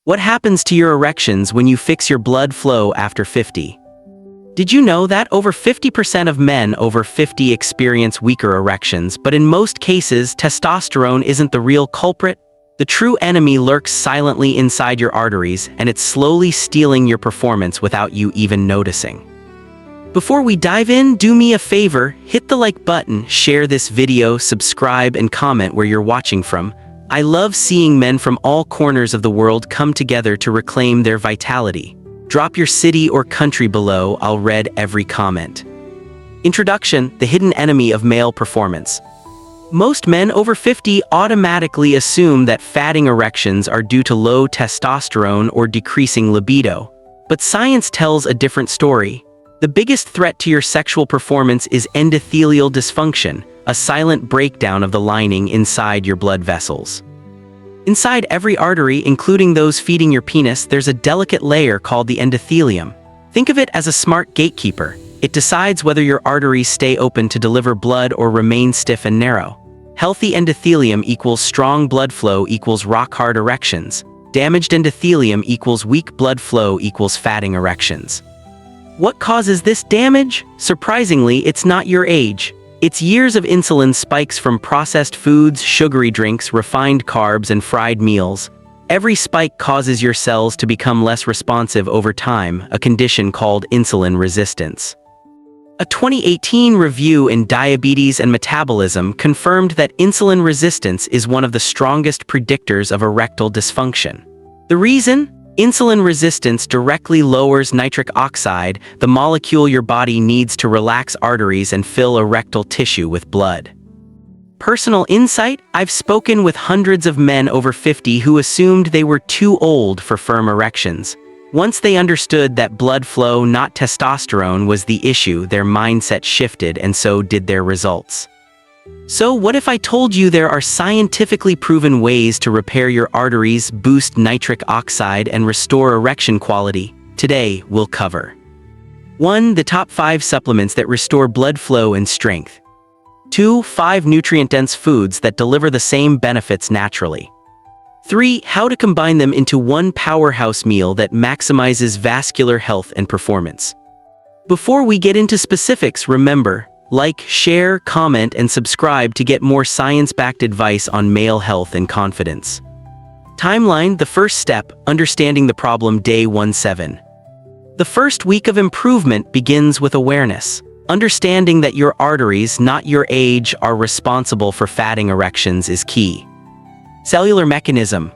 What happens to your erections when you fix your blood flow after 50? Did you know that over 50% of men over 50 experience weaker erections, but in most cases, testosterone isn't the real culprit? The true enemy lurks silently inside your arteries, and it's slowly stealing your performance without you even noticing. Before we dive in, do me a favor, hit the like button, share this video, subscribe, and comment where you're watching from. I love seeing men from all corners of the world come together to reclaim their vitality. Drop your city or country below, I'll read every comment. Introduction: the hidden enemy of male performance. Most men over 50 automatically assume that fatting erections are due to low testosterone or decreasing libido. But science tells a different story. The biggest threat to your sexual performance is endothelial dysfunction, a silent breakdown of the lining inside your blood vessels. Inside every artery, including those feeding your penis, there's a delicate layer called the endothelium. Think of it as a smart gatekeeper. It decides whether your arteries stay open to deliver blood or remain stiff and narrow. Healthy endothelium equals strong blood flow equals rock-hard erections. Damaged endothelium equals weak blood flow equals fatting erections. What causes this damage? Surprisingly, it's not your age. It's years of insulin spikes from processed foods, sugary drinks, refined carbs, and fried meals. Every spike causes your cells to become less responsive over time, a condition called insulin resistance. A 2018 review in Diabetes and Metabolism confirmed that insulin resistance is one of the strongest predictors of erectile dysfunction. The reason? Insulin resistance directly lowers nitric oxide, the molecule your body needs to relax arteries and fill erectile tissue with blood. Personal insight: I've spoken with hundreds of men over 50 who assumed they were too old for firm erections. Once they understood that blood flow, not testosterone, was the issue, their mindset shifted, and so did their results. So what if I told you there are scientifically proven ways to repair your arteries, boost nitric oxide, and restore erection quality? Today, we'll cover 1. The top 5 supplements that restore blood flow and strength. 2. 5 nutrient-dense foods that deliver the same benefits naturally. 3. How to combine them into one powerhouse meal that maximizes vascular health and performance. Before we get into specifics, remember, like, share, comment, and subscribe to get more science-backed advice on male health and confidence. Timeline: the first step, understanding the problem, day 17. The first week of improvement begins with awareness. Understanding that your arteries, not your age, are responsible for fatting erections is key. Cellular mechanism: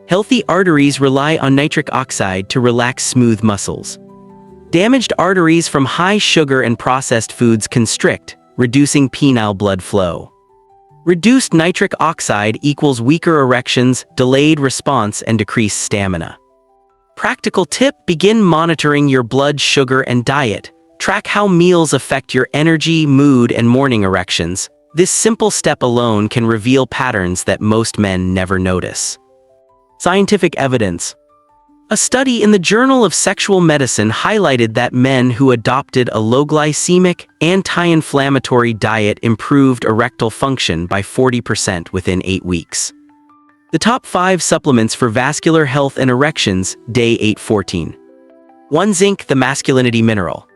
healthy arteries rely on nitric oxide to relax smooth muscles. Damaged arteries from high sugar and processed foods constrict, reducing penile blood flow. Reduced nitric oxide equals weaker erections, delayed response, and decreased stamina. Practical tip: begin monitoring your blood sugar and diet. Track how meals affect your energy, mood, and morning erections. This simple step alone can reveal patterns that most men never notice. Scientific evidence: a study in the Journal of Sexual Medicine highlighted that men who adopted a low-glycemic, anti-inflammatory diet improved erectile function by 40% within 8 weeks. The top 5 supplements for vascular health and erections, day 814. 1. Zinc, the masculinity mineral.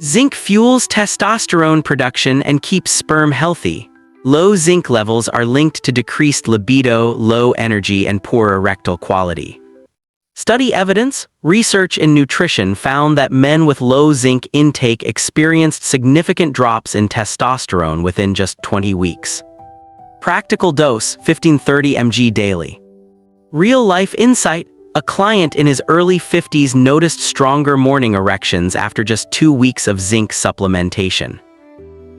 Zinc fuels testosterone production and keeps sperm healthy. Low zinc levels are linked to decreased libido, low energy, and poor erectile quality. Study evidence: research in nutrition found that men with low zinc intake experienced significant drops in testosterone within just 20 weeks. Practical dose: 15-30 mg daily. Real-life insight: a client in his early 50s noticed stronger morning erections after just 2 weeks of zinc supplementation.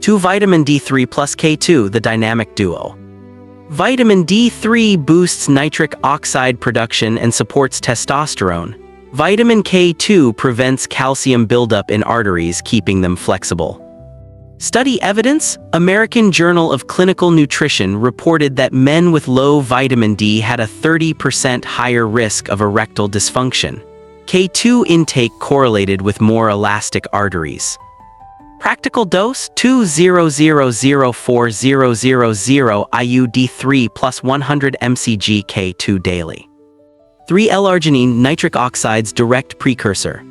2. Vitamin D3 plus K2, the dynamic duo. Vitamin D3 boosts nitric oxide production and supports testosterone. Vitamin K2 prevents calcium buildup in arteries, keeping them flexible. Study evidence: American Journal of Clinical Nutrition reported that men with low vitamin D had a 30% higher risk of erectile dysfunction. K2 intake correlated with more elastic arteries. Practical dose: 2000400 IU D3 plus 100 mcg K2 daily. 3. L-arginine, nitric oxide's direct precursor.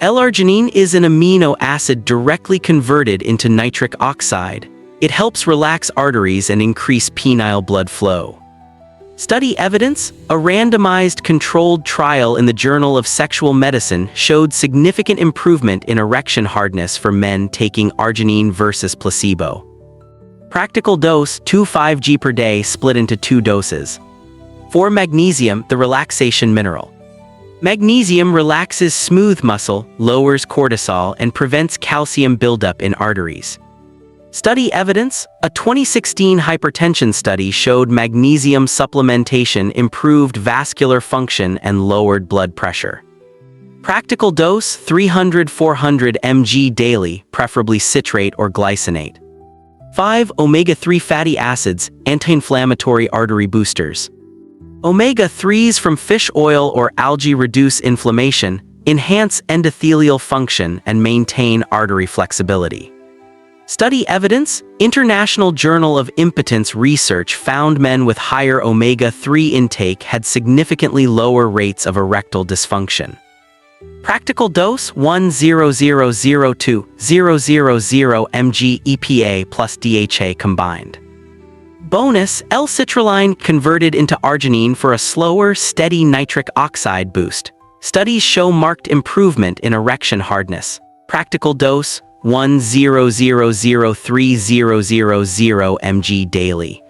L-arginine is an amino acid directly converted into nitric oxide. It helps relax arteries and increase penile blood flow. Study evidence: a randomized controlled trial in the Journal of Sexual Medicine showed significant improvement in erection hardness for men taking arginine versus placebo. Practical dose: 2 g per day split into 2 doses. 4. Magnesium, the relaxation mineral. Magnesium relaxes smooth muscle, lowers cortisol, and prevents calcium buildup in arteries. Study evidence: a 2016 hypertension study showed magnesium supplementation improved vascular function and lowered blood pressure. Practical dose: 300-400 mg daily, preferably citrate or glycinate. 5. Omega-3 fatty acids, anti-inflammatory artery boosters. Omega-3s from fish oil or algae reduce inflammation, enhance endothelial function, and maintain artery flexibility. Study evidence: International Journal of Impotence Research found men with higher omega-3 intake had significantly lower rates of erectile dysfunction. Practical dose: 1,000 to 000 mg EPA plus DHA combined. Bonus: L-citrulline converted into arginine for a slower, steady nitric oxide boost. Studies show marked improvement in erection hardness. Practical dose: 1,000-3,000 mg daily.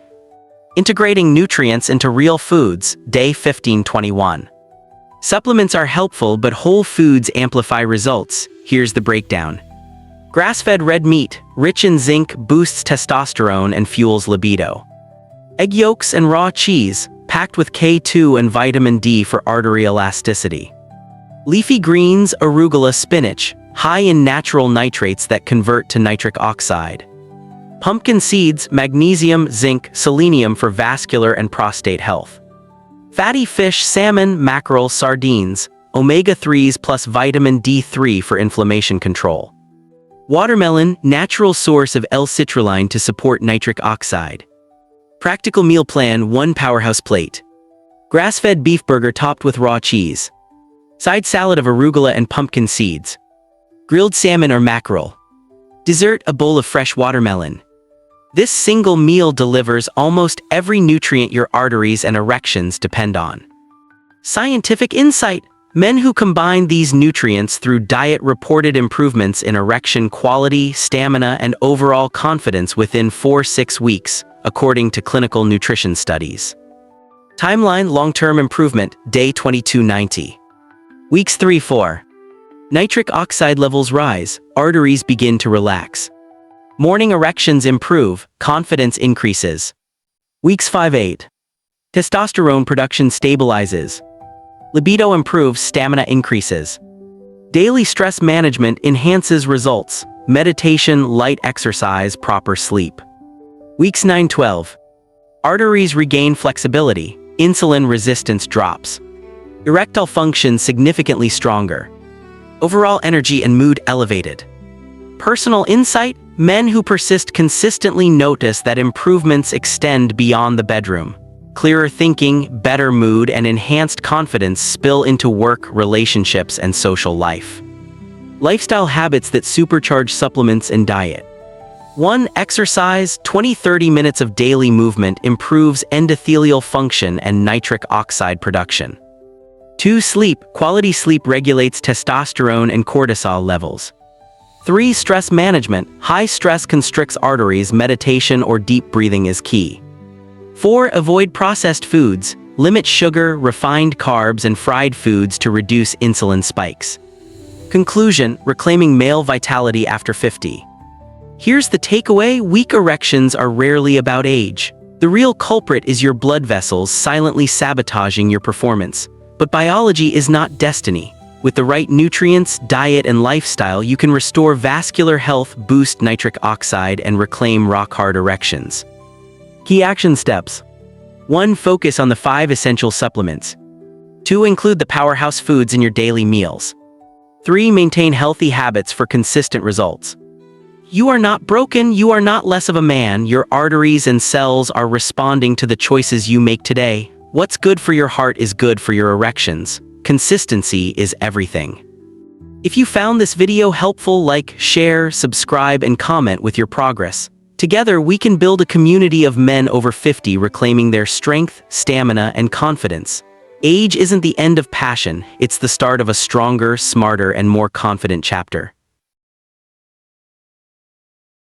Integrating nutrients into real foods, day 1521. Supplements are helpful, but whole foods amplify results. Here's the breakdown. Grass-fed red meat, rich in zinc, boosts testosterone and fuels libido. Egg yolks and raw cheese, packed with K2 and vitamin D for artery elasticity. Leafy greens, arugula, spinach, high in natural nitrates that convert to nitric oxide. Pumpkin seeds, magnesium, zinc, selenium for vascular and prostate health. Fatty fish, salmon, mackerel, sardines, omega-3s plus vitamin D3 for inflammation control. Watermelon, natural source of L-citrulline to support nitric oxide. Practical meal plan: 1 powerhouse plate. Grass-fed beef burger topped with raw cheese. Side salad of arugula and pumpkin seeds. Grilled salmon or mackerel. Dessert: a bowl of fresh watermelon. This single meal delivers almost every nutrient your arteries and erections depend on. Scientific insight: men who combine these nutrients through diet reported improvements in erection quality, stamina, and overall confidence within 4-6 weeks, according to clinical nutrition studies. Timeline: long-term improvement, day 2290. Weeks 3-4. Nitric oxide levels rise, arteries begin to relax. Morning erections improve, confidence increases. Weeks 5-8. Testosterone production stabilizes. Libido improves, stamina increases. Daily stress management enhances results. Meditation, light exercise, proper sleep. Weeks 9-12. Arteries regain flexibility, insulin resistance drops. Erectile function significantly stronger. Overall energy and mood elevated. Personal insight: men who persist consistently notice that improvements extend beyond the bedroom. Clearer thinking, better mood, and enhanced confidence spill into work, relationships, and social life. Lifestyle habits that supercharge supplements and diet. 1. Exercise: 20-30 minutes of daily movement improves endothelial function and nitric oxide production. 2. Sleep: quality sleep regulates testosterone and cortisol levels. 3. Stress management: high stress constricts arteries, meditation or deep breathing is key. 4. Avoid processed foods, limit sugar, refined carbs, and fried foods to reduce insulin spikes. Conclusion: reclaiming male vitality after 50. Here's the takeaway: weak erections are rarely about age. The real culprit is your blood vessels silently sabotaging your performance. But biology is not destiny. With the right nutrients, diet, and lifestyle, you can restore vascular health, boost nitric oxide, and reclaim rock-hard erections. Key action steps. 1. Focus on the 5 essential supplements. 2. Include the powerhouse foods in your daily meals. 3. Maintain healthy habits for consistent results. You are not broken, you are not less of a man, your arteries and cells are responding to the choices you make today. What's good for your heart is good for your erections. Consistency is everything. If you found this video helpful, like, share, subscribe, and comment with your progress. Together, we can build a community of men over 50 reclaiming their strength, stamina, and confidence. Age isn't the end of passion, it's the start of a stronger, smarter, and more confident chapter.